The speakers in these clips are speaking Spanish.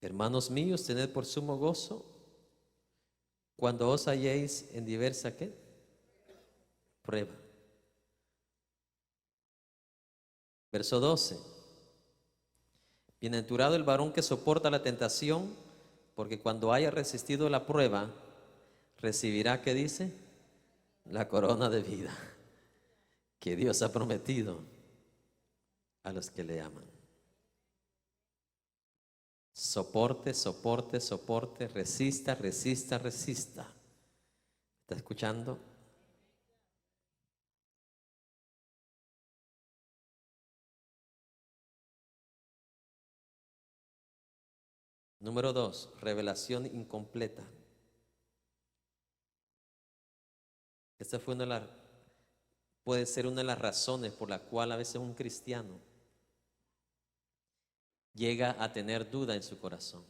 Hermanos míos, tened por sumo gozo cuando os halléis en diversa ¿qué? Prueba. Verso 12. Bienaventurado el varón que soporta la tentación, porque cuando haya resistido la prueba, recibirá, ¿qué dice? La corona de vida que Dios ha prometido a los que le aman. Soporte, soporte, soporte, resista, resista, resista. ¿Está escuchando? Número 2, revelación incompleta. Esta fue puede ser una de las razones por la cual a veces un cristiano llega a tener duda en su corazón.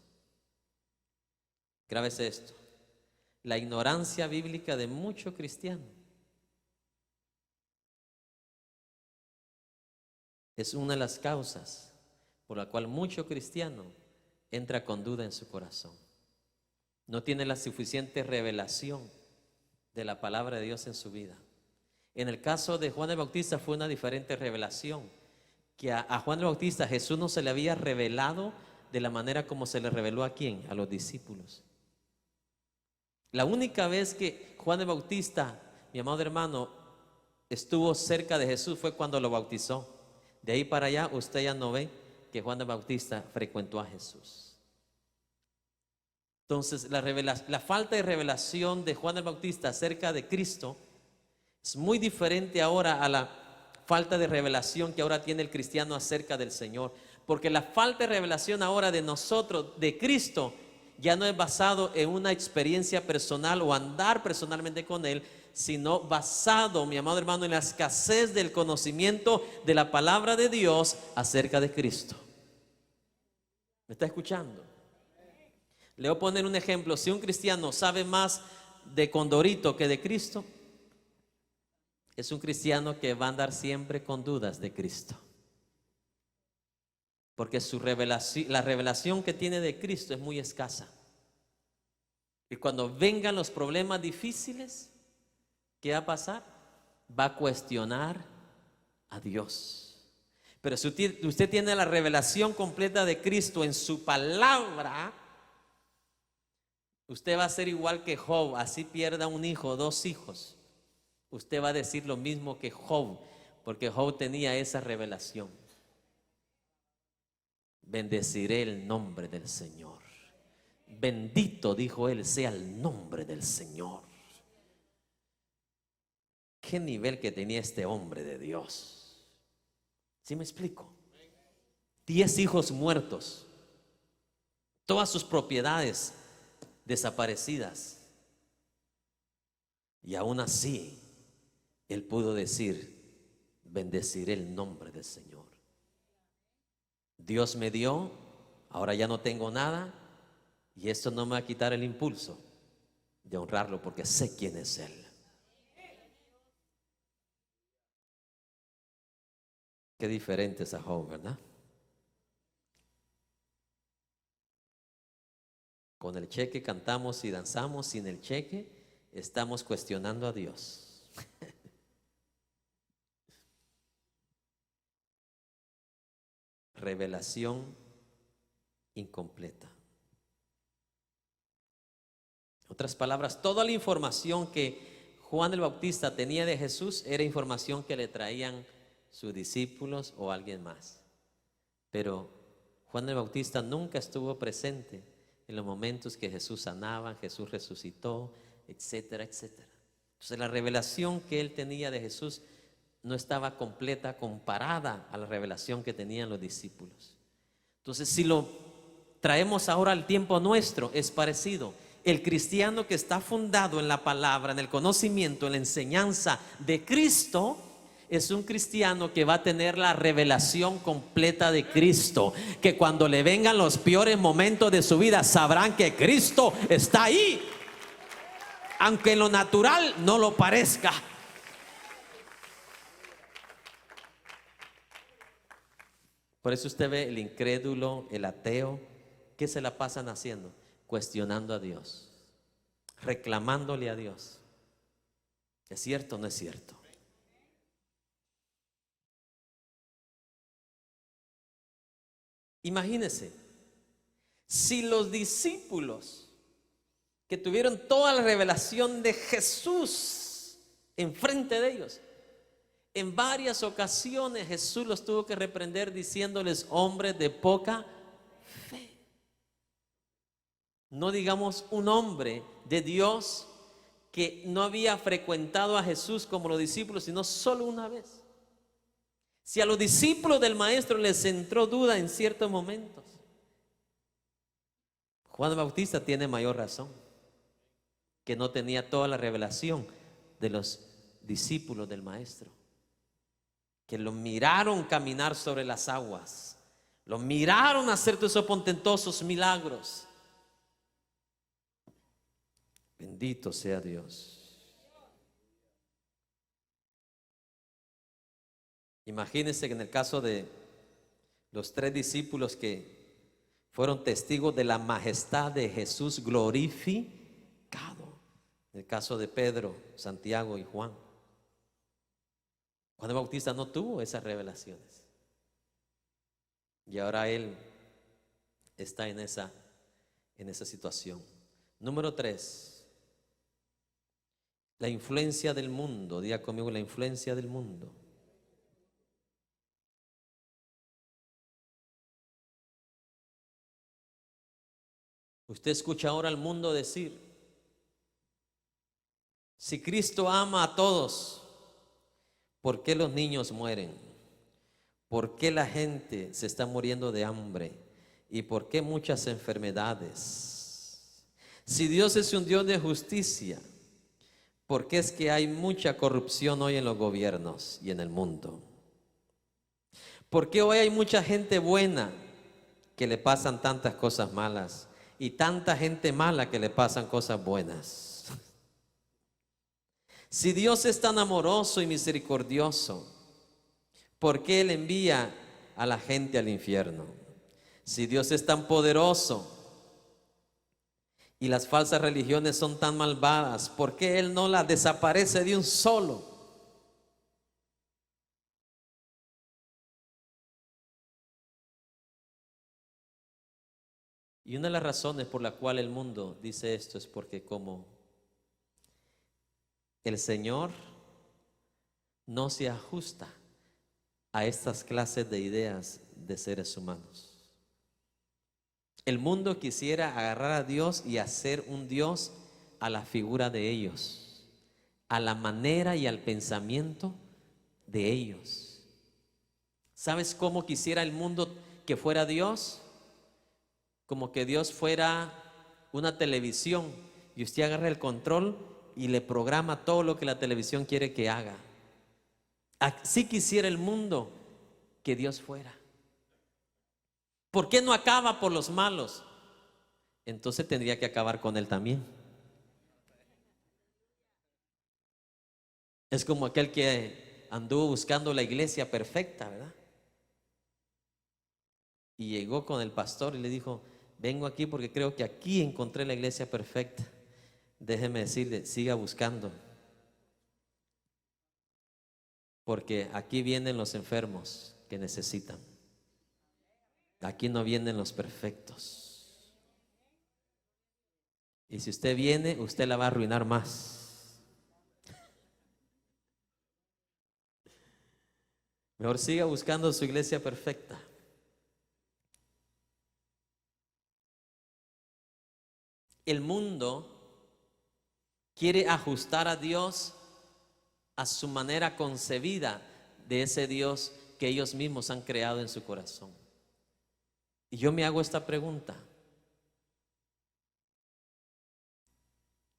Grábese esto: la ignorancia bíblica de muchos cristianos es una de las causas por la cual mucho cristiano entra con duda en su corazón. No tiene la suficiente revelación de la palabra de Dios en su vida. En el caso de Juan el Bautista fue una diferente revelación, que a Juan el Bautista Jesús no se le había revelado de la manera como se le reveló ¿a quién? A los discípulos. La única vez que Juan el Bautista, mi amado hermano, estuvo cerca de Jesús fue cuando lo bautizó. De ahí para allá usted ya no ve que Juan el Bautista frecuentó a Jesús. Entonces la falta de revelación de Juan el Bautista acerca de Cristo es muy diferente ahora a la falta de revelación que ahora tiene el cristiano acerca del Señor. Porque la falta de revelación ahora de nosotros, de Cristo, ya no es basado en una experiencia personal o andar personalmente con Él, sino basado, mi amado hermano, en la escasez del conocimiento de la palabra de Dios acerca de Cristo. ¿Me está escuchando? Le voy a poner un ejemplo. Si un cristiano sabe más de Condorito que de Cristo, es un cristiano que va a andar siempre con dudas de Cristo. Porque la revelación que tiene de Cristo es muy escasa. Y cuando vengan los problemas difíciles, ¿qué va a pasar? Va a cuestionar a Dios. Pero si usted tiene la revelación completa de Cristo en su palabra, usted va a ser igual que Job. Así pierda un hijo, 2 hijos, usted va a decir lo mismo que Job, porque Job tenía esa revelación. Bendeciré el nombre del Señor. Bendito, dijo él, sea el nombre del Señor. ¿Qué nivel que tenía este hombre de Dios? ¿Sí me explico? 10 hijos muertos, todas sus propiedades desaparecidas, y aún así él pudo decir: bendeciré el nombre del Señor. Dios me dio, ahora ya no tengo nada, y esto no me va a quitar el impulso de honrarlo, porque sé quién es Él. Qué diferente es a Job, ¿verdad? Con el cheque cantamos y danzamos, sin el cheque estamos cuestionando a Dios. Revelación incompleta. En otras palabras, toda la información que Juan el Bautista tenía de Jesús era información que le traían sus discípulos o alguien más. Pero Juan el Bautista nunca estuvo presente en los momentos que Jesús sanaba, Jesús resucitó, etcétera, etcétera. Entonces la revelación que él tenía de Jesús no estaba completa comparada a la revelación que tenían los discípulos. Entonces, si lo traemos ahora al tiempo nuestro, es parecido. El cristiano que está fundado en la palabra, en el conocimiento, en la enseñanza de Cristo, es un cristiano que va a tener la revelación completa de Cristo, que cuando le vengan los peores momentos de su vida sabrán que Cristo está ahí, aunque en lo natural no lo parezca. Por eso usted ve el incrédulo, el ateo, ¿qué se la pasan haciendo? Cuestionando a Dios, reclamándole a Dios. ¿Es cierto o no es cierto? Imagínense, si los discípulos que tuvieron toda la revelación de Jesús enfrente de ellos, en varias ocasiones Jesús los tuvo que reprender diciéndoles: hombres de poca fe. No digamos un hombre de Dios que no había frecuentado a Jesús como los discípulos, sino solo una vez. Si a los discípulos del Maestro les entró duda en ciertos momentos, Juan el Bautista tiene mayor razón, que no tenía toda la revelación de los discípulos del Maestro, que lo miraron caminar sobre las aguas, lo miraron hacer todos esos portentosos milagros. Bendito sea Dios. Imagínense que en el caso de los 3 discípulos que fueron testigos de la majestad de Jesús glorificado, en el caso de Pedro, Santiago y Juan, Juan el Bautista no tuvo esas revelaciones, y ahora él está en esa situación. Número 3, la influencia del mundo. Diga conmigo: la influencia del mundo. Usted escucha ahora al mundo decir: si Cristo ama a todos, ¿por qué los niños mueren? ¿Por qué la gente se está muriendo de hambre? ¿Y por qué muchas enfermedades? Si Dios es un Dios de justicia, ¿por qué es que hay mucha corrupción hoy en los gobiernos y en el mundo? ¿Por qué hoy hay mucha gente buena que le pasan tantas cosas malas y tanta gente mala que le pasan cosas buenas? Si Dios es tan amoroso y misericordioso, ¿por qué Él envía a la gente al infierno? Si Dios es tan poderoso y las falsas religiones son tan malvadas, ¿por qué Él no las desaparece de un solo? Y una de las razones por la cual el mundo dice esto es porque como el Señor no se ajusta a estas clases de ideas de seres humanos. El mundo quisiera agarrar a Dios y hacer un Dios a la figura de ellos, a la manera y al pensamiento de ellos. ¿Sabes cómo quisiera el mundo que fuera Dios? Como que Dios fuera una televisión y usted agarra el control y le programa todo lo que la televisión quiere que haga. Así quisiera el mundo que Dios fuera. ¿Por qué no acaba por los malos? Entonces tendría que acabar con él también. Es como aquel que anduvo buscando la iglesia perfecta, ¿verdad? Y llegó con el pastor y le dijo: vengo aquí porque creo que aquí encontré la iglesia perfecta. Déjeme decirle, siga buscando, porque aquí vienen los enfermos que necesitan. Aquí no vienen los perfectos. Y si usted viene, usted la va a arruinar más. Mejor siga buscando su iglesia perfecta. El mundo quiere ajustar a Dios a su manera concebida de ese Dios que ellos mismos han creado en su corazón. Y yo me hago esta pregunta: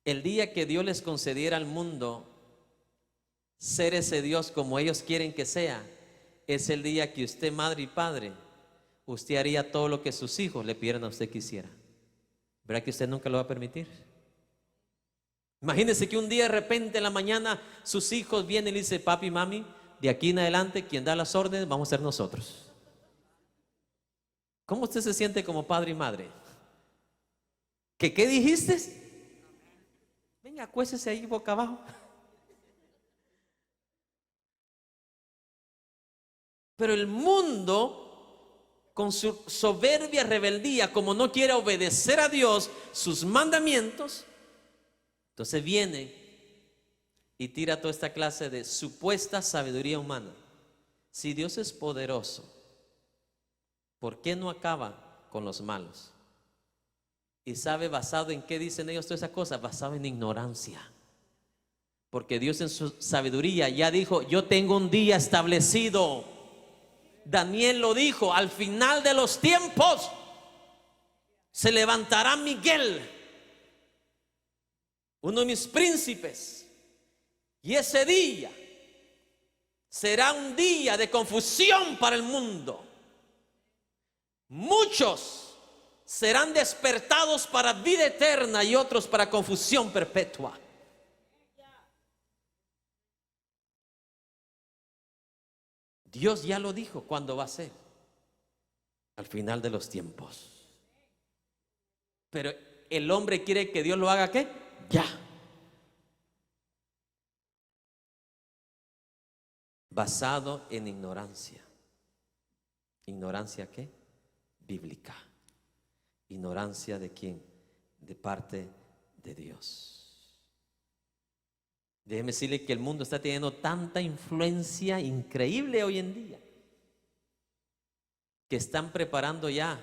el día que Dios les concediera al mundo ser ese Dios como ellos quieren que sea, es el día que usted, madre y padre, usted haría todo lo que sus hijos le pidieran a usted que hiciera. ¿Verdad que usted nunca lo va a permitir? Imagínese que un día de repente en la mañana sus hijos vienen y le dicen: papi, mami, de aquí en adelante quien da las órdenes vamos a ser nosotros. ¿Cómo usted se siente como padre y madre? ¿Qué dijiste? Venga, acuéstese ahí boca abajo. Pero el mundo, con su soberbia rebeldía, como no quiere obedecer a Dios, sus mandamientos, entonces viene y tira toda esta clase de supuesta sabiduría humana. Si Dios es poderoso, ¿por qué no acaba con los malos? Y sabe basado en qué dicen ellos todas esas cosas, basado en ignorancia. Porque Dios en su sabiduría ya dijo: yo tengo un día establecido. Daniel lo dijo: al final de los tiempos se levantará Miguel, uno de mis príncipes, y ese día será un día de confusión para el mundo. Muchos serán despertados para vida eterna y otros para confusión perpetua. Dios ya lo dijo cuándo va a ser: al final de los tiempos. Pero el hombre quiere que Dios lo haga, ¿qué? Ya. Basado en ignorancia. ¿Ignorancia qué? Bíblica. ¿Ignorancia de quién? De parte de Dios. Déjeme decirle que el mundo está teniendo tanta influencia increíble hoy en día, que están preparando ya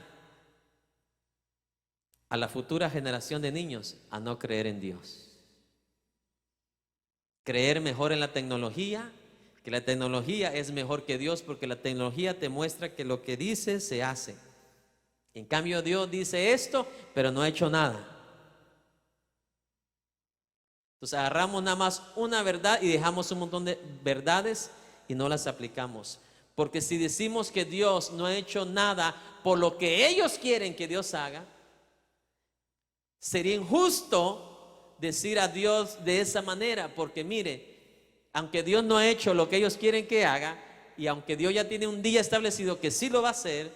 a la futura generación de niños a no creer en Dios. Creer mejor en la tecnología, que la tecnología es mejor que Dios, porque la tecnología te muestra que lo que dice se hace. En cambio, Dios dice esto, pero no ha hecho nada. Entonces agarramos nada más una verdad y dejamos un montón de verdades y no las aplicamos. Porque si decimos que Dios no ha hecho nada por lo que ellos quieren que Dios haga, sería injusto decir a Dios de esa manera. Porque mire, aunque Dios no ha hecho lo que ellos quieren que haga, y aunque Dios ya tiene un día establecido que sí lo va a hacer,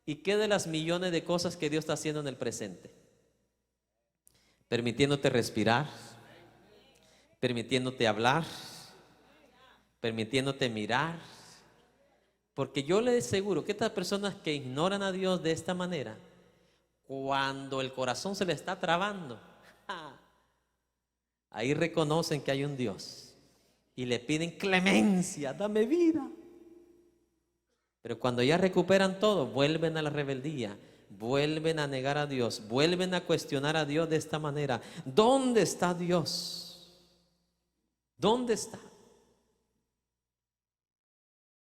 ¿y qué de las millones de cosas que Dios está haciendo en el presente? Permitiéndote respirar, permitiéndote hablar, permitiéndote mirar. Porque yo les aseguro que estas personas que ignoran a Dios de esta manera, cuando el corazón se le está trabando, ahí reconocen que hay un Dios y le piden clemencia: dame vida. Pero cuando ya recuperan todo, vuelven a la rebeldía, vuelven a negar a Dios, vuelven a cuestionar a Dios de esta manera. ¿Dónde está Dios? ¿Dónde está?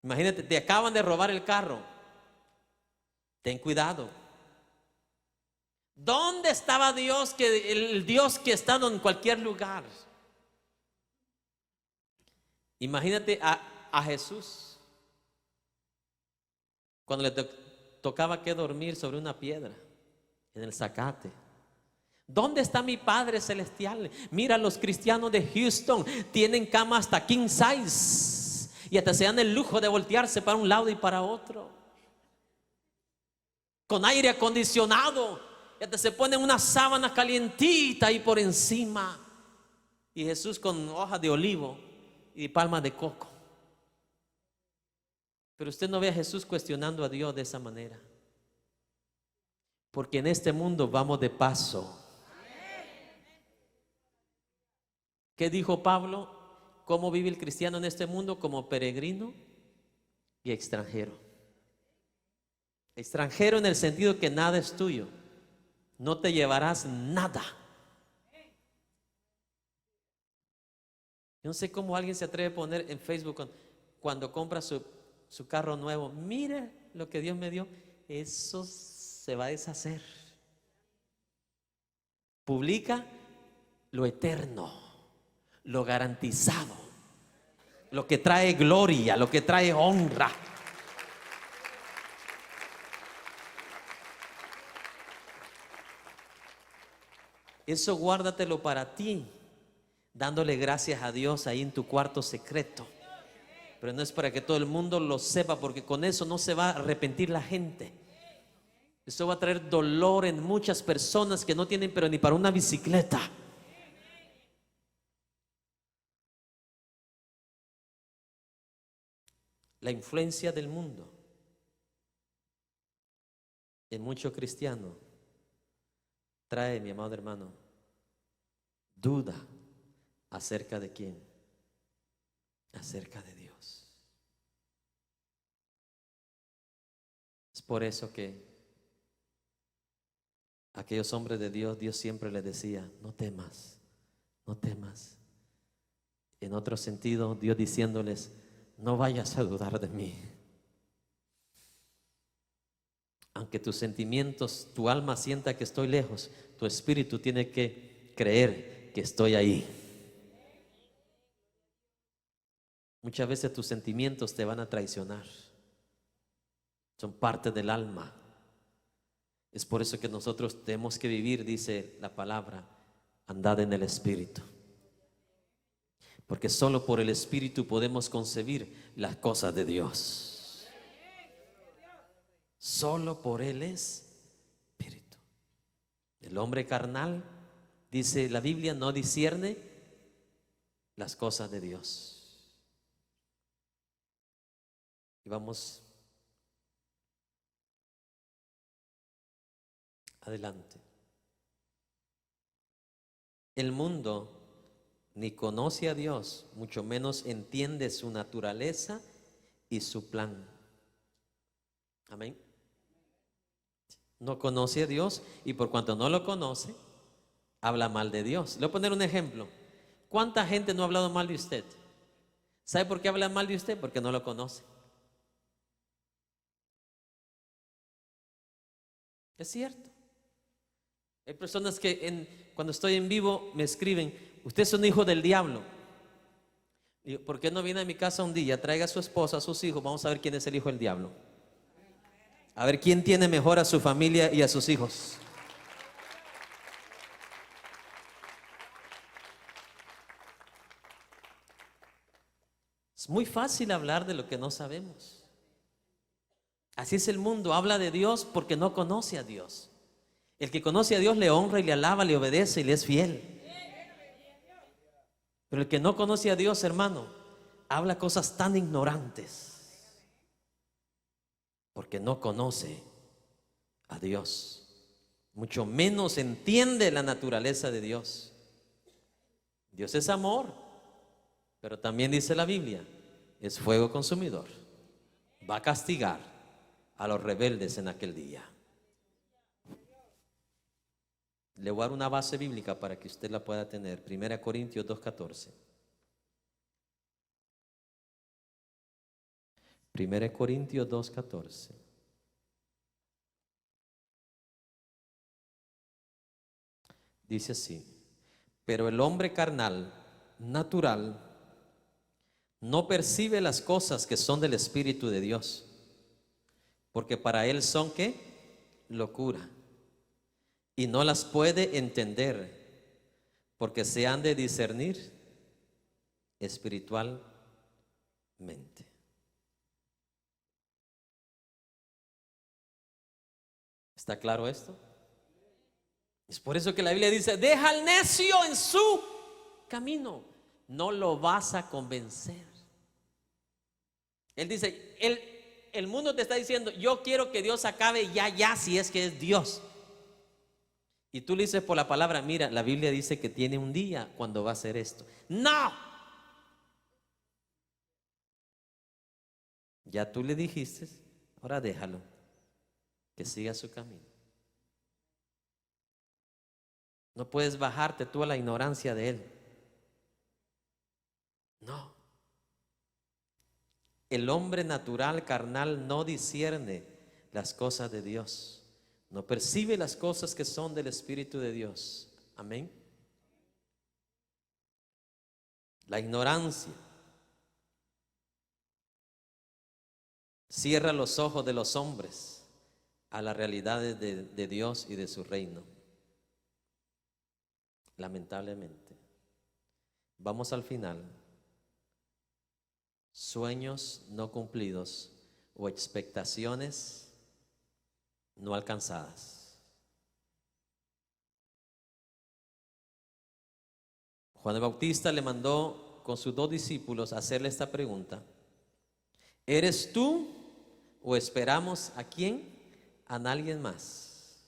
Imagínate, te acaban de robar el carro. Ten cuidado. ¿Dónde estaba Dios? El Dios que está en cualquier lugar. Imagínate a Jesús, cuando le tocaba que dormir sobre una piedra en el zacate. ¿Dónde está mi Padre Celestial? Mira, los cristianos de Houston tienen cama hasta king size y hasta se dan el lujo de voltearse para un lado y para otro, con aire acondicionado, y hasta se ponen una sábana calientita ahí por encima, y Jesús con hojas de olivo y palmas de coco. Pero usted no ve a Jesús cuestionando a Dios de esa manera, porque en este mundo vamos de paso. ¿Qué dijo Pablo? ¿Cómo vive el cristiano en este mundo? Como peregrino y extranjero. Extranjero en el sentido que nada es tuyo, no te llevarás nada. Yo no sé cómo alguien se atreve a poner en Facebook cuando compra su carro nuevo: mire lo que Dios me dio. Eso se va a deshacer. Publica lo eterno, lo garantizado, lo que trae gloria, lo que trae honra. Eso guárdatelo para ti, dándole gracias a Dios ahí en tu cuarto secreto. Pero no es para que todo el mundo lo sepa, porque con eso no se va a arrepentir la gente. Esto va a traer dolor en muchas personas que no tienen pero ni para una bicicleta. La influencia del mundo en mucho cristiano trae, mi amado hermano, duda acerca de quién, acerca de Dios. Es por eso que aquellos hombres de Dios, Dios siempre les decía: no temas, no temas. En otro sentido, Dios diciéndoles: no vayas a dudar de mí. Aunque tus sentimientos, tu alma sienta que estoy lejos, tu espíritu tiene que creer que estoy ahí. Muchas veces tus sentimientos te van a traicionar. Son parte del alma. Es por eso que nosotros tenemos que vivir, dice la palabra, andad en el Espíritu. Porque solo por el Espíritu podemos concebir las cosas de Dios. Solo por el Espíritu. El hombre carnal, dice la Biblia, no discierne las cosas de Dios. Y vamos adelante. El mundo ni conoce a Dios, mucho menos entiende su naturaleza y su plan. Amén. No conoce a Dios y por cuanto no lo conoce, habla mal de Dios. Le voy a poner un ejemplo. ¿Cuánta gente no ha hablado mal de usted? ¿Sabe por qué habla mal de usted? Porque no lo conoce. Es cierto. Hay personas que cuando estoy en vivo me escriben: usted es un hijo del diablo. Digo: ¿por qué no viene a mi casa un día? Traiga a su esposa, a sus hijos, vamos a ver quién es el hijo del diablo. A ver quién tiene mejor a su familia y a sus hijos. Es muy fácil hablar de lo que no sabemos. Así es el mundo, habla de Dios porque no conoce a Dios. El que conoce a Dios le honra y le alaba, le obedece y le es fiel. Pero el que no conoce a Dios, hermano, habla cosas tan ignorantes porque no conoce a Dios, mucho menos entiende la naturaleza de Dios. Dios es amor, pero también dice la Biblia, es fuego consumidor. Va a castigar a los rebeldes en aquel día. Le voy a dar una base bíblica para que usted la pueda tener. 1 Corintios 2:14. 1 Corintios 2:14. Dice así: pero el hombre carnal, natural, no percibe las cosas que son del Espíritu de Dios, porque para él son ¿qué? Locura, y no las puede entender, porque se han de discernir espiritualmente. ¿Está claro esto? Es por eso que la Biblia dice: deja al necio en su camino, no lo vas a convencer. Él dice, el mundo te está diciendo: yo quiero que Dios acabe ya, si es que es Dios. Y tú le dices por la palabra: mira, la Biblia dice que tiene un día cuando va a hacer esto. No. Ya tú le dijiste, ahora déjalo, que siga su camino. No puedes bajarte tú a la ignorancia de él. No. El hombre natural, carnal, no discierne las cosas de Dios. No percibe las cosas que son del Espíritu de Dios. Amén. La ignorancia cierra los ojos de los hombres a las realidades de Dios y de su reino. Lamentablemente. Vamos al final. Sueños no cumplidos o expectaciones no alcanzadas. Juan el Bautista le mandó con sus 2 discípulos a hacerle esta pregunta: ¿eres tú o esperamos a quién? A alguien más.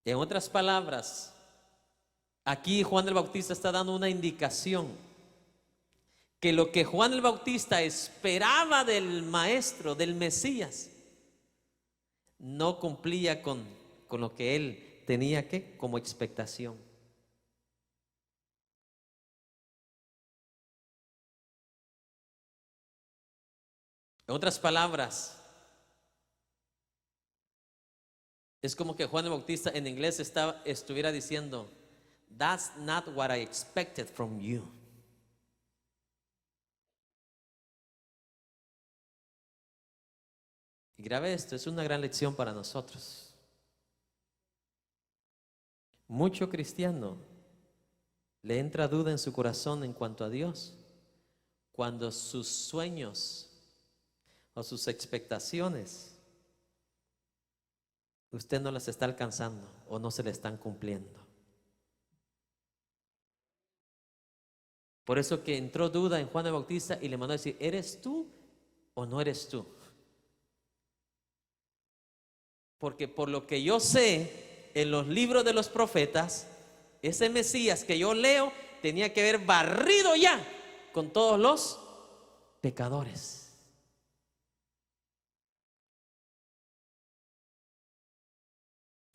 En otras palabras, aquí Juan el Bautista está dando una indicación que lo que Juan el Bautista esperaba del maestro, del Mesías, no cumplía con lo que él tenía que como expectación. En otras palabras, es como que Juan el Bautista en inglés estuviera diciendo: That's not what I expected from you. Y grave esto, es una gran lección para nosotros. Mucho cristiano le entra duda en su corazón en cuanto a Dios cuando sus sueños o sus expectaciones usted no las está alcanzando o no se le están cumpliendo. Por eso que entró duda en Juan el Bautista y le mandó a decir: ¿eres tú o no eres tú? Porque por lo que yo sé, en los libros de los profetas, ese Mesías que yo leo tenía que haber barrido ya con todos los pecadores.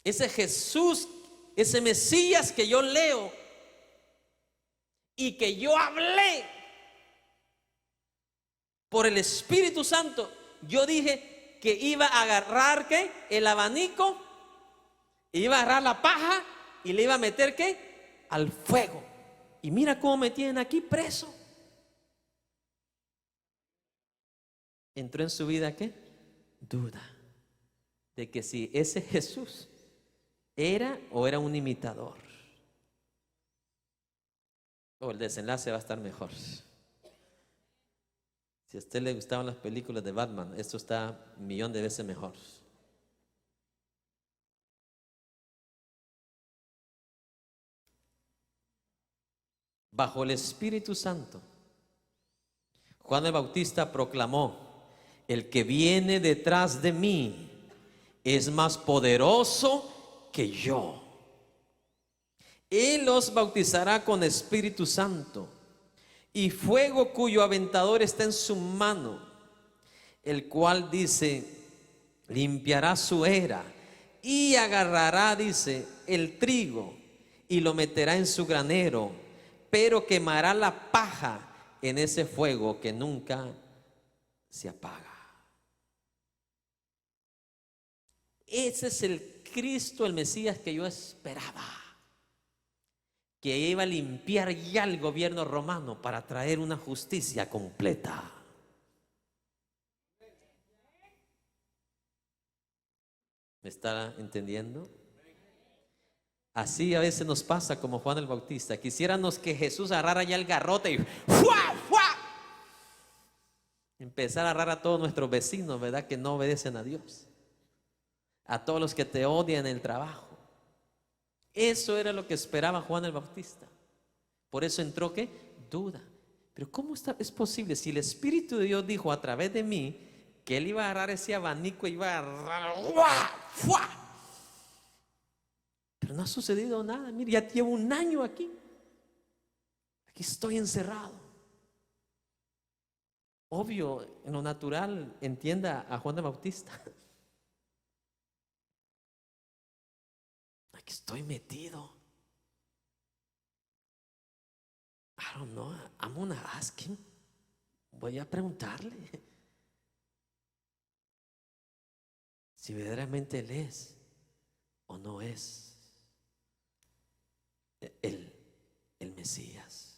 Ese Jesús, ese Mesías que yo leo y que yo hablé por el Espíritu Santo, yo dije que iba a agarrar ¿qué? El abanico, iba a agarrar la paja y le iba a meter ¿qué? Al fuego. Y mira cómo me tienen aquí preso. Entró en su vida ¿qué? Duda de que si ese Jesús era o era un imitador. El desenlace va a estar mejor. Si a usted le gustaban las películas de Batman, esto está 1.000.000 de veces mejor. Bajo el Espíritu Santo, Juan el Bautista proclamó: el que viene detrás de mí es más poderoso que yo. Él los bautizará con Espíritu Santo y fuego cuyo aventador está en su mano, el cual dice: limpiará su era y agarrará, dice, el trigo y lo meterá en su granero, pero quemará la paja en ese fuego que nunca se apaga. Ese es el Cristo, el Mesías que yo esperaba, que iba a limpiar ya el gobierno romano para traer una justicia completa. ¿Me está entendiendo? Así a veces nos pasa como Juan el Bautista. Quisiéramos que Jesús agarrara ya el garrote y ¡fua, fua! Empezar a agarrar a todos nuestros vecinos, ¿verdad? Que no obedecen a Dios. A todos los que te odian en el trabajo. Eso era lo que esperaba Juan el Bautista. Por eso entró ¿qué? Duda. Pero ¿cómo es posible si el Espíritu de Dios dijo a través de mí que Él iba a agarrar ese abanico y iba a agarrar ¡fua, fua! Pero no ha sucedido nada. Mire, ya llevo 1 año aquí. Aquí estoy encerrado. Obvio, en lo natural, entienda a Juan el Bautista. Aquí estoy metido. I don't know. I'm gonna ask him. Voy a preguntarle si verdaderamente Él es o no es el Mesías.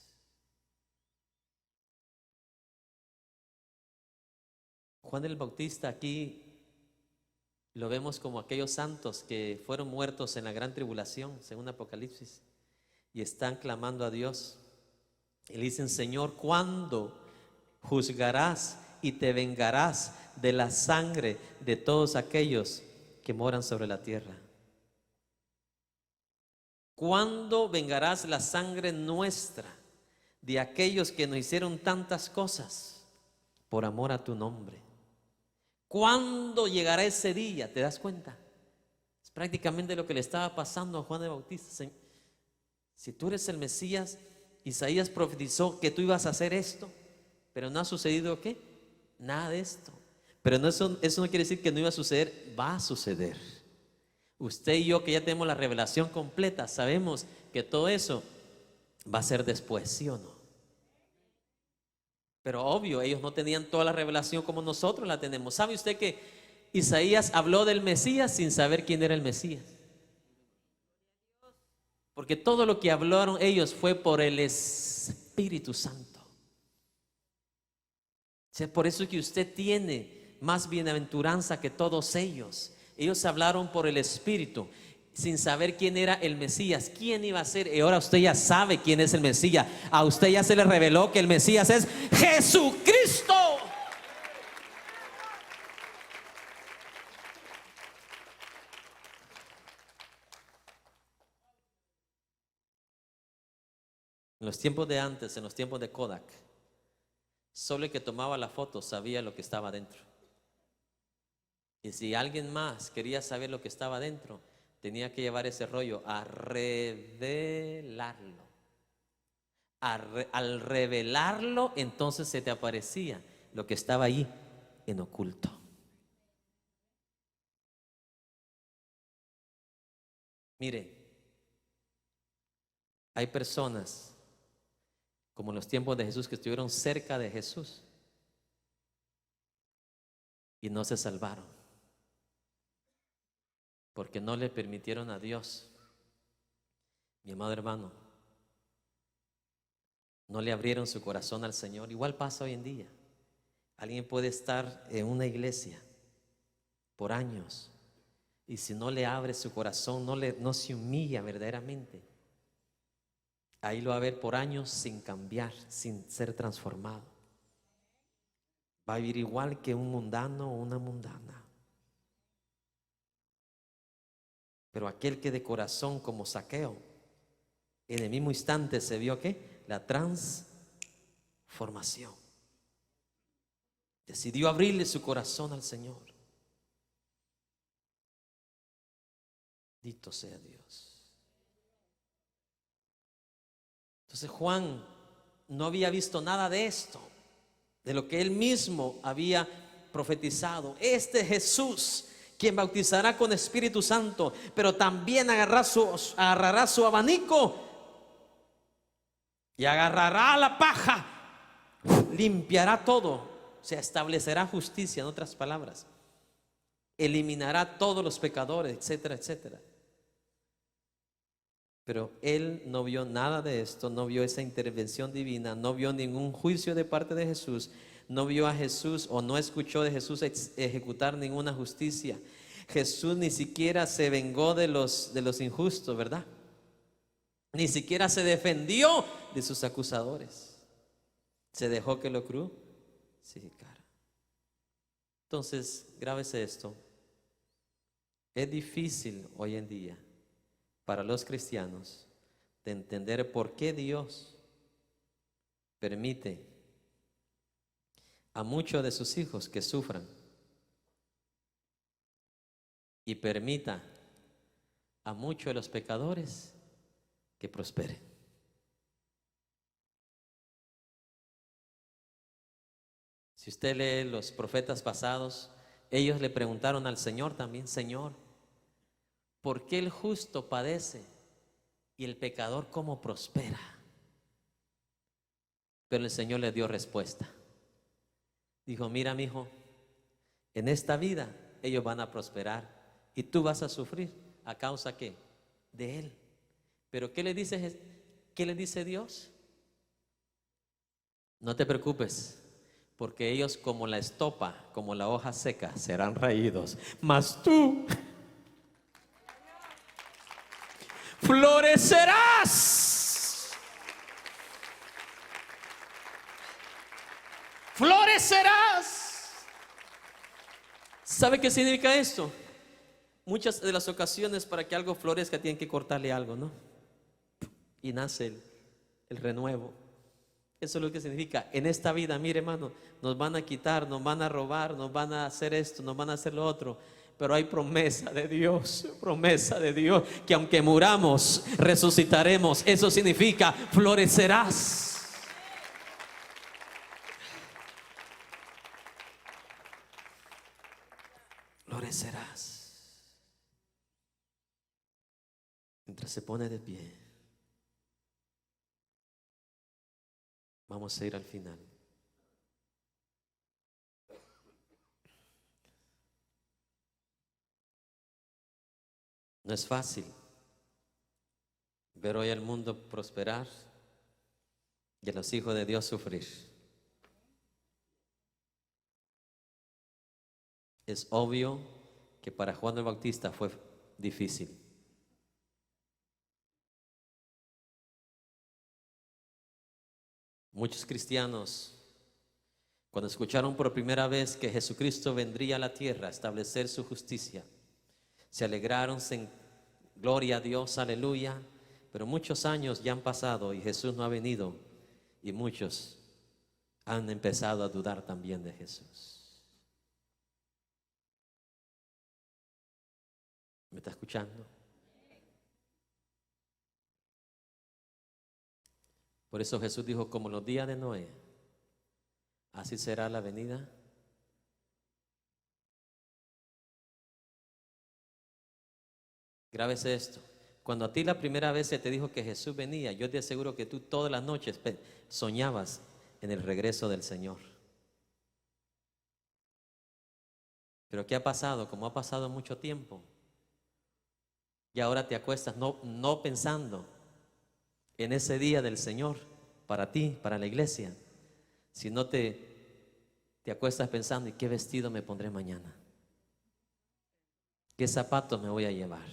Juan el Bautista aquí lo vemos como aquellos santos que fueron muertos en la gran tribulación, según Apocalipsis, y están clamando a Dios. Y le dicen: Señor, ¿cuándo juzgarás y te vengarás de la sangre de todos aquellos que moran sobre la tierra. ¿Cuándo vengarás la sangre nuestra de aquellos que nos hicieron tantas cosas por amor a tu nombre? ¿Cuándo llegará ese día? ¿Te das cuenta? Es prácticamente lo que le estaba pasando a Juan el Bautista. Si tú eres el Mesías, Isaías profetizó que tú ibas a hacer esto, pero no ha sucedido ¿qué? Nada de esto. Pero no, eso no quiere decir que no iba a suceder, va a suceder. Usted y yo, que ya tenemos la revelación completa, sabemos que todo eso va a ser después, ¿sí o no? Pero obvio, ellos no tenían toda la revelación como nosotros la tenemos. ¿Sabe usted que Isaías habló del Mesías sin saber quién era el Mesías? Porque todo lo que hablaron ellos fue por el Espíritu Santo. O sea, por eso es que usted tiene más bienaventuranza que todos ellos. Ellos hablaron por el Espíritu sin saber quién era el Mesías, quién iba a ser. Y ahora usted ya sabe quién es el Mesías. A usted ya se le reveló que el Mesías es Jesucristo. En los tiempos de antes, en los tiempos de Kodak, solo el que tomaba la foto sabía lo que estaba dentro. Y si alguien más quería saber lo que estaba dentro, tenía que llevar ese rollo a revelarlo. Al revelarlo, entonces se te aparecía lo que estaba ahí en oculto. Mire, hay personas como en los tiempos de Jesús que estuvieron cerca de Jesús y no se salvaron porque no le permitieron a Dios. Mi amado hermano, no le abrieron su corazón al Señor. Igual pasa hoy en día. Alguien puede estar en una iglesia por años y si no le abre su corazón, no se humilla verdaderamente, ahí lo va a ver por años sin cambiar, sin ser transformado. Va a vivir igual que un mundano o una mundana. Pero aquel que de corazón como Zaqueo, en el mismo instante se vio ¿qué? La transformación. Decidió abrirle su corazón al Señor. Bendito sea Dios. Entonces Juan no había visto nada de esto, de lo que él mismo había profetizado. Este Jesús, quien bautizará con Espíritu Santo, pero también agarrará su abanico y agarrará la paja, limpiará todo. O sea, establecerá justicia, en otras palabras, eliminará todos los pecadores, etcétera, etcétera. Pero él no vio nada de esto, no vio esa intervención divina, no vio ningún juicio de parte de Jesús, no vio a Jesús o no escuchó de Jesús ejecutar ninguna justicia. Jesús ni siquiera se vengó de los injustos, ¿verdad? Ni siquiera se defendió de sus acusadores. Se dejó que lo crucificara. Entonces, grábese esto. Es difícil hoy en día para los cristianos de entender por qué Dios permite a muchos de sus hijos que sufran y permita a muchos de los pecadores que prosperen. Si usted lee los profetas pasados, ellos le preguntaron al Señor también: Señor, ¿por qué el justo padece y el pecador cómo prospera? Pero el Señor le dio respuesta. Dijo: mira, mi hijo, en esta vida ellos van a prosperar y tú vas a sufrir a causa ¿qué? De él. Pero ¿qué le dice Dios? No te preocupes, porque ellos como la estopa, como la hoja seca, serán raídos, mas tú florecerás. Florecerás. ¿Sabe qué significa esto? Muchas de las ocasiones para que algo florezca tienen que cortarle algo, ¿no? Y nace el renuevo. Eso es lo que significa. En esta vida, mire hermano, nos van a quitar, nos van a robar, nos van a hacer esto, nos van a hacer lo otro. Pero hay promesa de Dios, que aunque muramos, resucitaremos. Eso significa florecerás. Florecerás. Mientras se pone de pie, vamos a ir al final. No es fácil ver hoy al mundo prosperar y a los hijos de Dios sufrir. Es obvio que para Juan el Bautista fue difícil. Muchos cristianos, cuando escucharon por primera vez que Jesucristo vendría a la tierra a establecer su justicia, se alegraron en gloria a Dios, aleluya. Pero muchos años ya han pasado y Jesús no ha venido, y muchos han empezado a dudar también de Jesús. ¿Me está escuchando? Por eso Jesús dijo, como los días de Noé, así será la venida. Grábese esto. Cuando a ti la primera vez se te dijo que Jesús venía, yo te aseguro que tú todas las noches soñabas en el regreso del Señor. Pero ¿qué ha pasado? Como ha pasado mucho tiempo, y ahora te acuestas no pensando en ese día del Señor para ti, para la iglesia, sino te acuestas pensando, ¿y qué vestido me pondré mañana? ¿Qué zapatos me voy a llevar?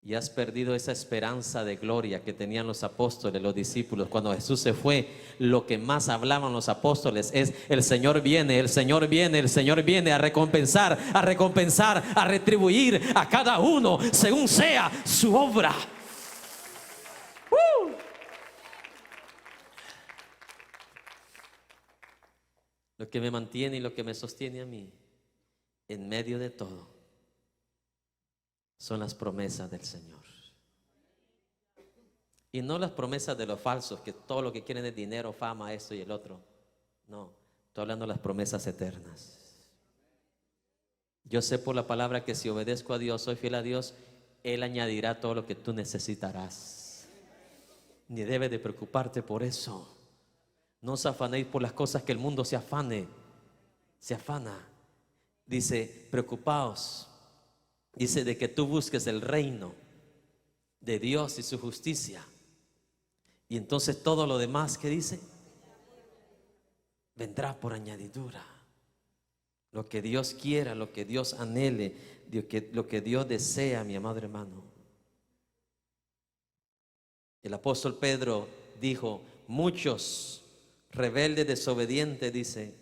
Y has perdido esa esperanza de gloria que tenían los apóstoles, los discípulos. Cuando Jesús se fue, lo que más hablaban los apóstoles es: el Señor viene, el Señor viene, el Señor viene a recompensar, a retribuir a cada uno según sea su obra. Lo que me mantiene y lo que me sostiene a mí en medio de todo son las promesas del Señor. Y no las promesas de los falsos, que todo lo que quieren es dinero, fama, esto y el otro. No, estoy hablando de las promesas eternas. Yo sé por la palabra que si obedezco a Dios, soy fiel a Dios, Él añadirá todo lo que tú necesitarás. Ni debes de preocuparte por eso. No os afanéis por las cosas que el mundo se afana. Dice, preocupaos. Dice de que tú busques el reino de Dios y su justicia. Y entonces todo lo demás que dice vendrá por añadidura. Lo que Dios quiera, lo que Dios anhele, lo que Dios desea, mi amado hermano. El apóstol Pedro dijo: muchos rebeldes, desobedientes, dice,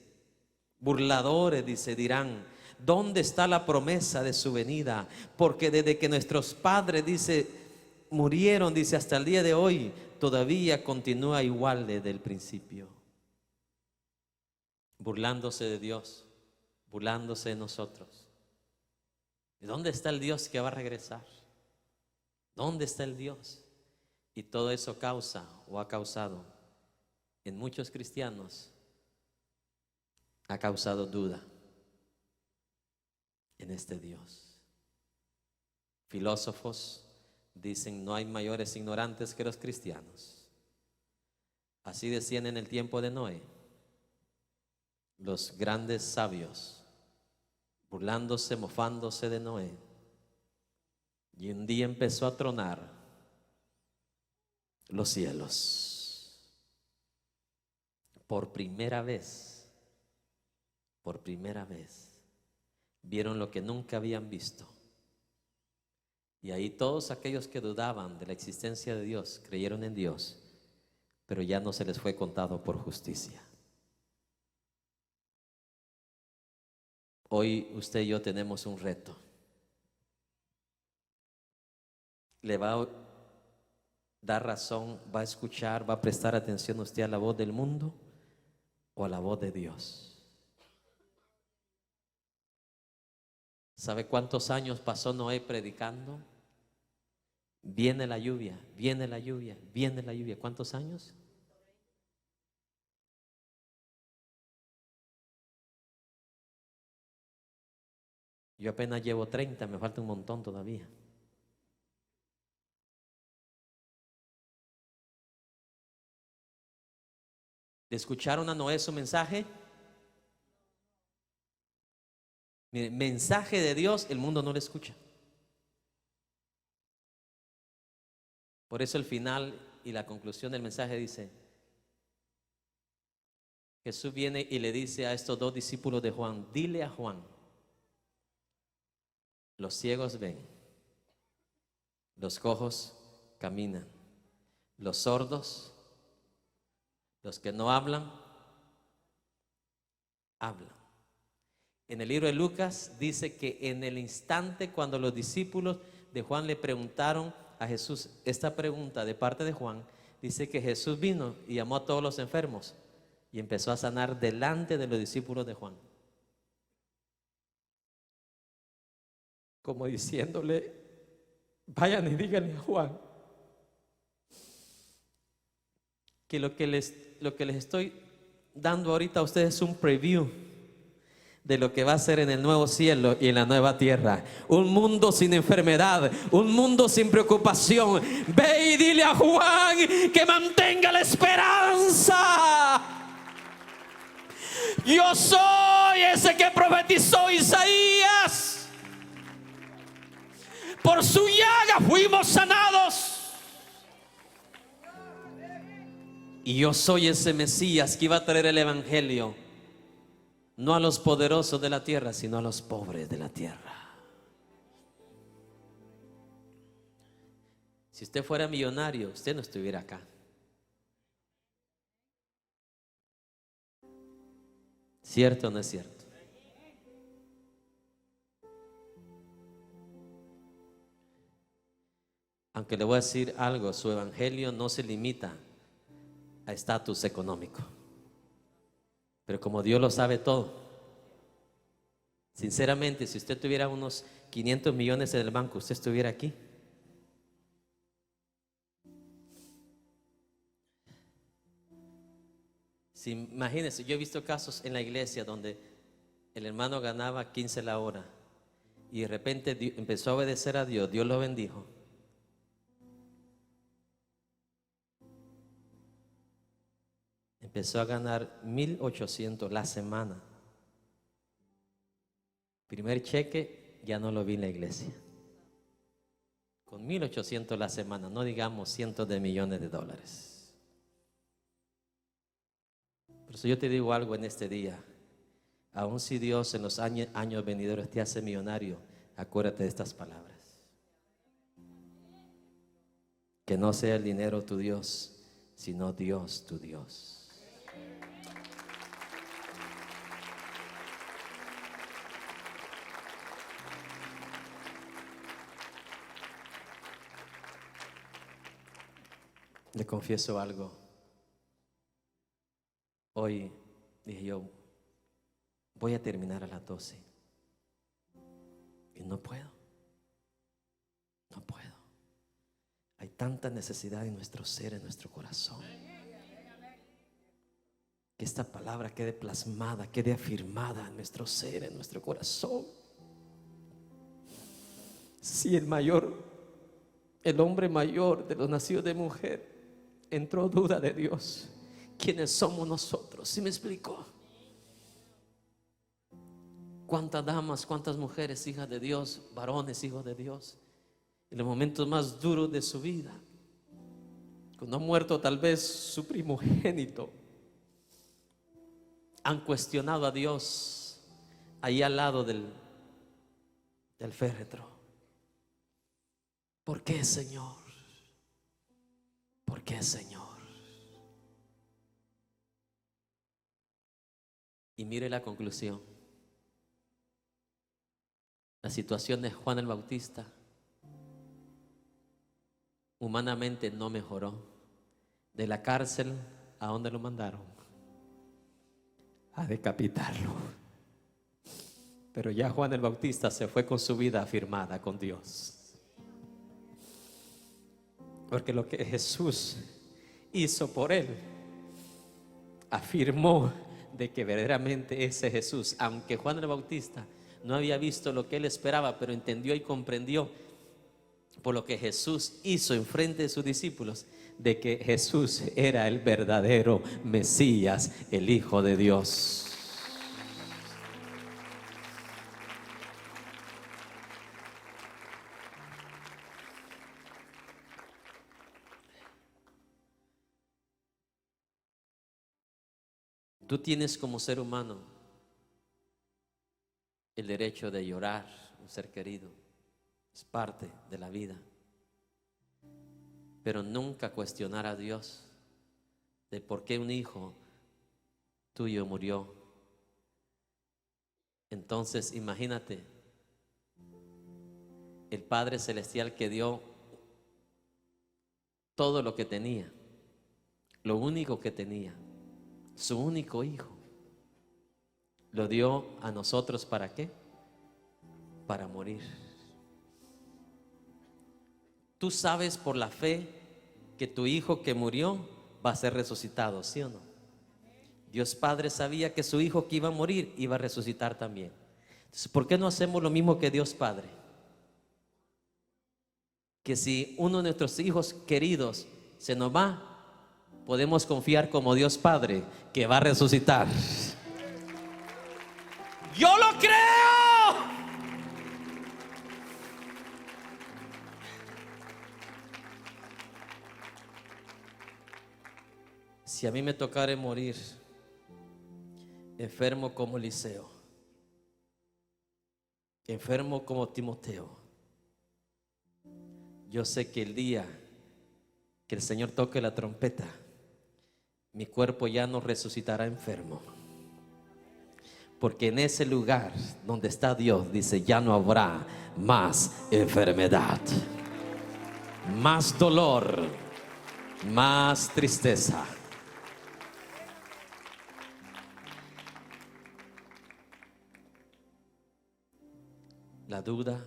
burladores, dice, dirán: ¿dónde está la promesa de su venida? Porque desde que nuestros padres, dice, murieron, dice, hasta el día de hoy, todavía continúa igual desde el principio. Burlándose de Dios, burlándose de nosotros. ¿Y dónde está el Dios que va a regresar? ¿Dónde está el Dios? Y todo eso causa o ha causado en muchos cristianos, ha causado duda en este Dios. Filósofos dicen: no hay mayores ignorantes que los cristianos. Así decían en el tiempo de Noé los grandes sabios, burlándose, mofándose de Noé. Y un día empezó a tronar los cielos. Por primera vez, vieron lo que nunca habían visto. Y ahí todos aquellos que dudaban de la existencia de Dios creyeron en Dios, pero ya no se les fue contado por justicia. Hoy usted y yo tenemos un reto. Le va a dar razón, va a escuchar, va a prestar atención usted a la voz del mundo o a la voz de Dios. ¿Sabe cuántos años pasó Noé predicando? Viene la lluvia, viene la lluvia, viene la lluvia. ¿Cuántos años? Yo apenas llevo 30, me falta un montón todavía. ¿Le escucharon a Noé su mensaje? Mire, mensaje de Dios, el mundo no le escucha. Por eso el final y la conclusión del mensaje dice: Jesús viene y le dice a estos dos discípulos de Juan: dile a Juan, los ciegos ven, los cojos caminan, los sordos, los que no hablan, hablan. En el libro de Lucas dice que en el instante cuando los discípulos de Juan le preguntaron a Jesús esta pregunta de parte de Juan, dice que Jesús vino y llamó a todos los enfermos y empezó a sanar delante de los discípulos de Juan, como diciéndole: vayan y díganle a Juan que lo que les estoy dando ahorita a ustedes es un preview de lo que va a ser en el nuevo cielo y en la nueva tierra. Un mundo sin enfermedad, un mundo sin preocupación. Ve y dile a Juan que mantenga la esperanza. Yo soy ese que profetizó Isaías. Por su llaga fuimos sanados. Y yo soy ese Mesías que iba a traer el evangelio, no a los poderosos de la tierra, sino a los pobres de la tierra. Si usted fuera millonario, usted no estuviera acá. ¿Cierto o no es cierto? Aunque le voy a decir algo, su evangelio no se limita a estatus económico. Pero como Dios lo sabe todo, sinceramente, si usted tuviera unos 500 millones en el banco, ¿usted estuviera aquí? Si, imagínense, yo he visto casos en la iglesia donde el hermano ganaba 15 la hora y de repente empezó a obedecer a Dios, Dios lo bendijo. Empezó a ganar 1,800 la semana. Primer cheque, ya no lo vi en la iglesia. Con 1,800 la semana, no digamos cientos de millones de dólares. Por eso yo te digo algo en este día. Aun si Dios en los años venideros te hace millonario, acuérdate de estas palabras. Que no sea el dinero tu Dios, sino Dios tu Dios. Le confieso algo. Hoy dije yo, voy a terminar a las 12. Y no puedo. No puedo. Hay tanta necesidad en nuestro ser, en nuestro corazón. Que esta palabra quede plasmada, quede afirmada en nuestro ser, en nuestro corazón. Si el hombre mayor de los nacidos de mujer entró duda de Dios, ¿quiénes somos nosotros? ¿Sí me explicó? ¿Cuántas damas, cuántas mujeres, hijas de Dios, varones, hijos de Dios, en los momentos más duros de su vida, cuando ha muerto tal vez su primogénito, han cuestionado a Dios ahí al lado del féretro? ¿Por qué, Señor? ¿Por qué, Señor? Y mire la conclusión. La situación de Juan el Bautista humanamente no mejoró. De la cárcel, ¿a dónde lo mandaron? A decapitarlo. Pero ya Juan el Bautista se fue con su vida afirmada con Dios. Porque lo que Jesús hizo por él afirmó de que verdaderamente ese Jesús, aunque Juan el Bautista no había visto lo que él esperaba, pero entendió y comprendió por lo que Jesús hizo en frente de sus discípulos, de que Jesús era el verdadero Mesías, el Hijo de Dios. Tú tienes como ser humano el derecho de llorar un ser querido, es parte de la vida, pero nunca cuestionar a Dios de por qué un hijo tuyo murió. Entonces imagínate, el Padre Celestial que dio todo lo que tenía, lo único que tenía, su único hijo, lo dio a nosotros. ¿Para qué? Para morir. Tú sabes por la fe que tu hijo que murió va a ser resucitado, ¿sí o no? Dios Padre sabía que su hijo que iba a morir iba a resucitar también. Entonces, ¿por qué no hacemos lo mismo que Dios Padre? Que si uno de nuestros hijos queridos se nos va, podemos confiar como Dios Padre que va a resucitar. ¡Yo lo creo! Si a mí me tocara morir enfermo como Eliseo, enfermo como Timoteo, yo sé que el día que el Señor toque la trompeta, mi cuerpo ya no resucitará enfermo, porque en ese lugar donde está Dios, dice, ya no habrá más enfermedad, más dolor, más tristeza. La duda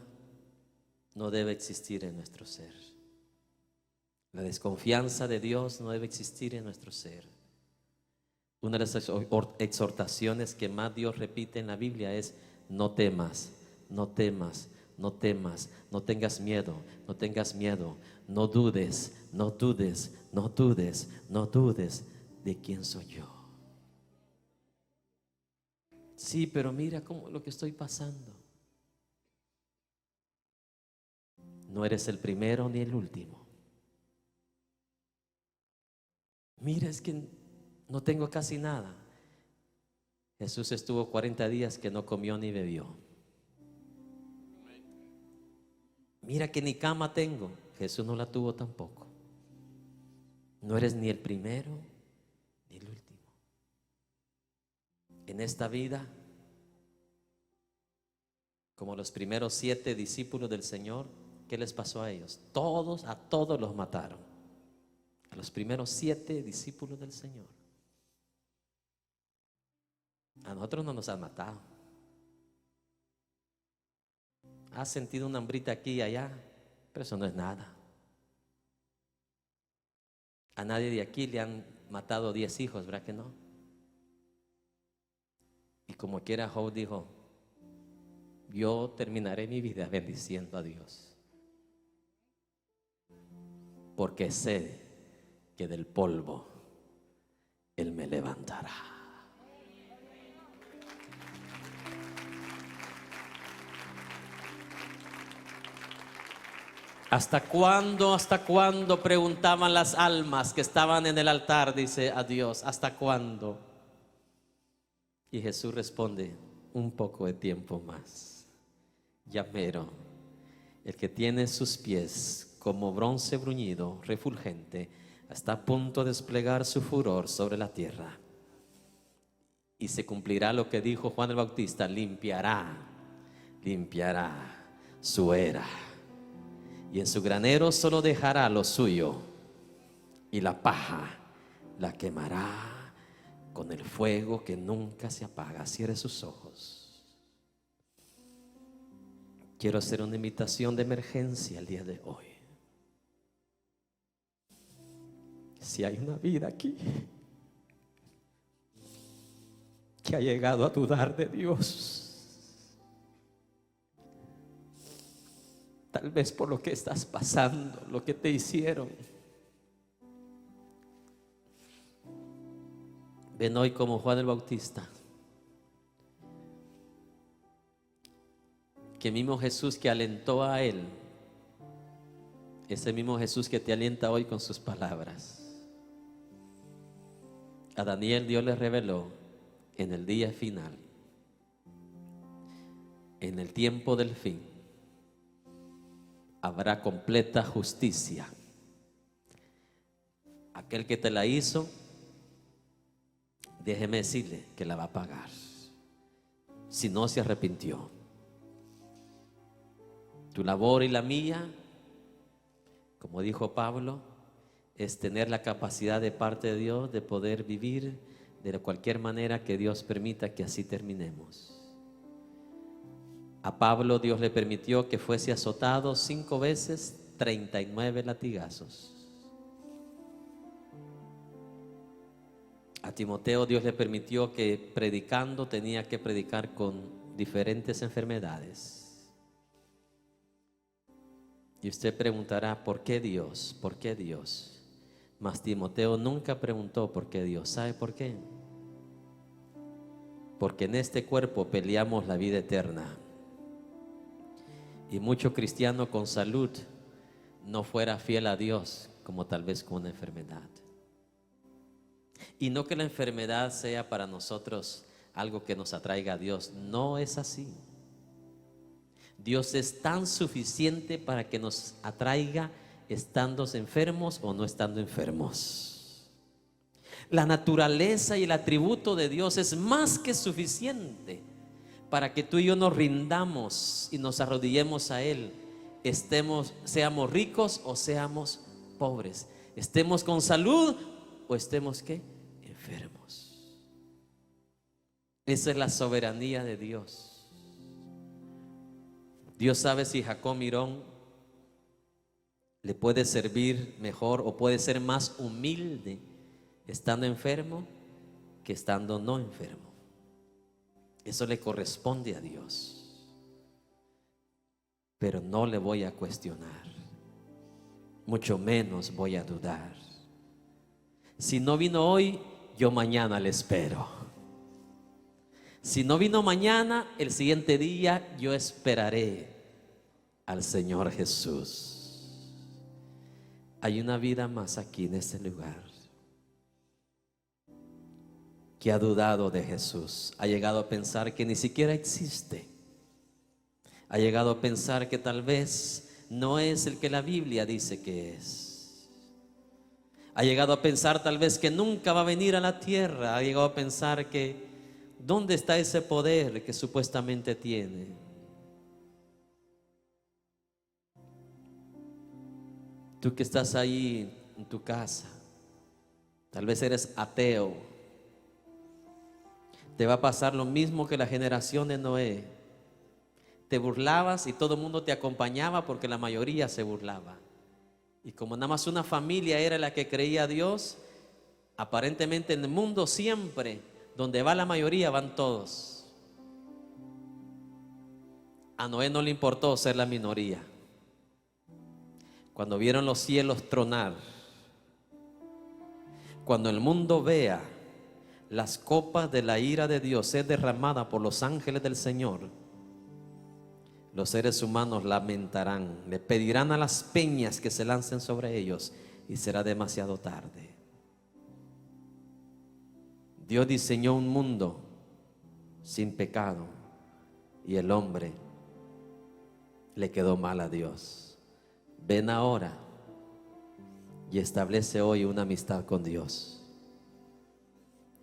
no debe existir en nuestro ser. La desconfianza de Dios no debe existir en nuestro ser. Una de las exhortaciones que más Dios repite en la Biblia es: no temas, no temas, no temas, no tengas miedo, no tengas miedo, no dudes, no dudes, no dudes, no dudes de quién soy yo. Sí, pero mira cómo lo que estoy pasando. No eres el primero ni el último. Mira, es que no tengo casi nada. Jesús estuvo 40 días que no comió ni bebió. Mira que ni cama tengo. Jesús no la tuvo tampoco. No eres ni el primero ni el último. En esta vida, como los primeros 7 discípulos del Señor, ¿qué les pasó a ellos? A todos los mataron. A los primeros 7 discípulos del Señor. A nosotros no nos han matado. Has sentido una hambrita aquí y allá, pero eso no es nada. A nadie de aquí le han matado 10 hijos, ¿verdad que no? Y como quiera, Job dijo: yo terminaré mi vida bendiciendo a Dios, porque sé que del polvo Él me levantará. ¿Hasta cuándo preguntaban las almas que estaban en el altar? Dice a Dios, ¿hasta cuándo? Y Jesús responde: un poco de tiempo más. Ya mero, el que tiene sus pies como bronce bruñido, refulgente, está a punto de desplegar su furor sobre la tierra. Y se cumplirá lo que dijo Juan el Bautista: limpiará limpiará su era, y en su granero solo dejará lo suyo, y la paja la quemará con el fuego que nunca se apaga. Cierre sus ojos. Quiero hacer una invitación de emergencia el día de hoy. Si hay una vida aquí que ha llegado a dudar de Dios, tal vez por lo que estás pasando, lo que te hicieron, ven hoy como Juan el Bautista, que mismo Jesús que alentó a él, ese mismo Jesús que te alienta hoy con sus palabras. A Daniel Dios le reveló en el día final, en el tiempo del fin, habrá completa justicia. Aquel que te la hizo, déjeme decirle que la va a pagar si no se arrepintió. Tu labor y la mía, como dijo Pablo, es tener la capacidad de parte de Dios de poder vivir de cualquier manera que Dios permita que así terminemos. A Pablo Dios le permitió que fuese azotado 5 veces, 39 latigazos. A Timoteo Dios le permitió que predicando tenía que predicar con diferentes enfermedades. Y usted preguntará, ¿por qué Dios? ¿Por qué Dios? Mas Timoteo nunca preguntó por qué Dios. ¿Sabe por qué? Porque en este cuerpo peleamos la vida eterna. Y mucho cristiano con salud no fuera fiel a Dios, como tal vez con una enfermedad. Y no que la enfermedad sea para nosotros algo que nos atraiga a Dios. No es así. Dios es tan suficiente para que nos atraiga estando enfermos o no estando enfermos. La naturaleza y el atributo de Dios es más que suficiente para que tú y yo nos rindamos y nos arrodillemos a Él. Seamos ricos o seamos pobres, estemos con salud o estemos ¿qué? Enfermos. Esa es la soberanía de Dios. Dios sabe si Jacob Mirón le puede servir mejor o puede ser más humilde estando enfermo que estando no enfermo. Eso le corresponde a Dios. Pero no le voy a cuestionar, mucho menos voy a dudar. Si no vino hoy, yo mañana le espero. Si no vino mañana, el siguiente día yo esperaré al Señor Jesús. Hay una vida más aquí en este lugar que ha dudado de Jesús, ha llegado a pensar que ni siquiera existe, ha llegado a pensar que tal vez no es el que la Biblia dice que es, ha llegado a pensar tal vez que nunca va a venir a la tierra, ha llegado a pensar que ¿dónde está ese poder que supuestamente tiene? Tú que estás ahí en tu casa, tal vez eres ateo, te va a pasar lo mismo que la generación de Noé. Te burlabas y todo el mundo te acompañaba porque la mayoría se burlaba. Y como nada más una familia era la que creía a Dios, aparentemente en el mundo siempre, donde va la mayoría, van todos. A Noé no le importó ser la minoría. Cuando vieron los cielos tronar, cuando el mundo vea las copas de la ira de Dios ser derramada por los ángeles del Señor, los seres humanos lamentarán, le pedirán a las peñas que se lancen sobre ellos y será demasiado tarde. Dios diseñó un mundo sin pecado y el hombre le quedó mal a Dios. Ven ahora y establece hoy una amistad con Dios.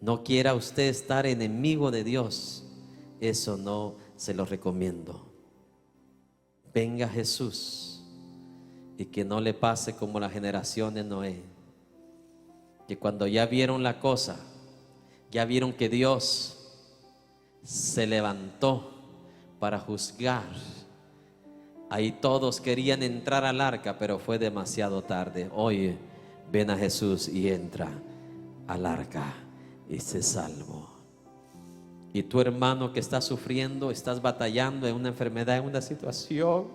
No quiera usted estar enemigo de Dios, eso no se lo recomiendo. venga Jesús y que no le pase como la generación de Noé, que cuando ya vieron la cosa, ya vieron que Dios se levantó para juzgar, ahí todos querían entrar al arca, pero fue demasiado tarde. Hoy ven a Jesús y entra al arca y se salvó. Y tu hermano que está sufriendo, estás batallando en una enfermedad, en una situación,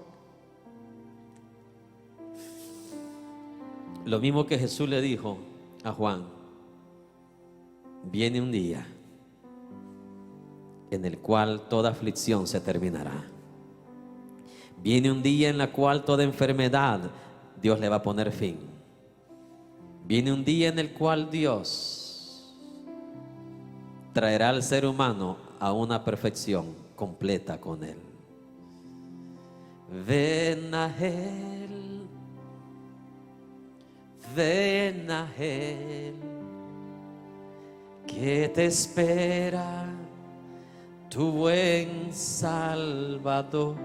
lo mismo que Jesús le dijo a Juan: viene un día en el cual toda aflicción se terminará. Viene un día en el cual toda enfermedad Dios le va a poner fin. Viene un día en el cual Dios traerá al ser humano a una perfección completa con Él. Ven a Él, ven a Él, que te espera tu buen Salvador.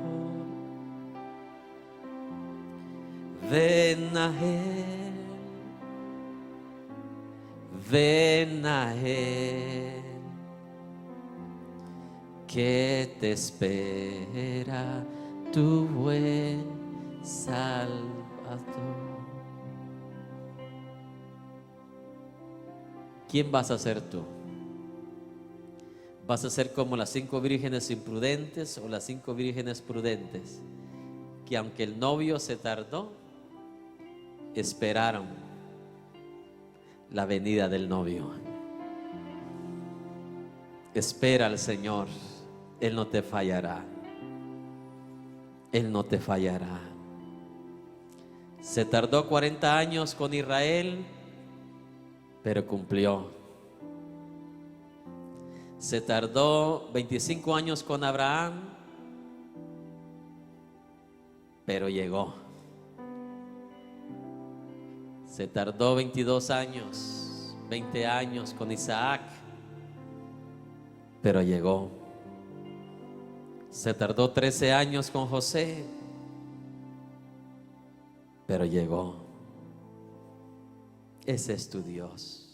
Ven a Él, ven a Él, que te espera tu buen Salvador. ¿Quién vas a ser tú? ¿Vas a ser como las 5 vírgenes imprudentes o las 5 vírgenes prudentes, que aunque el novio se tardó, esperaron la venida del novio? Espera al Señor, Él no te fallará. Él no te fallará. Se tardó 40 años con Israel, pero cumplió. Se tardó 25 años con Abraham, pero llegó. Se tardó 22 años, 20 años con Isaac, pero llegó. Se tardó 13 años con José, pero llegó. Ese es tu Dios.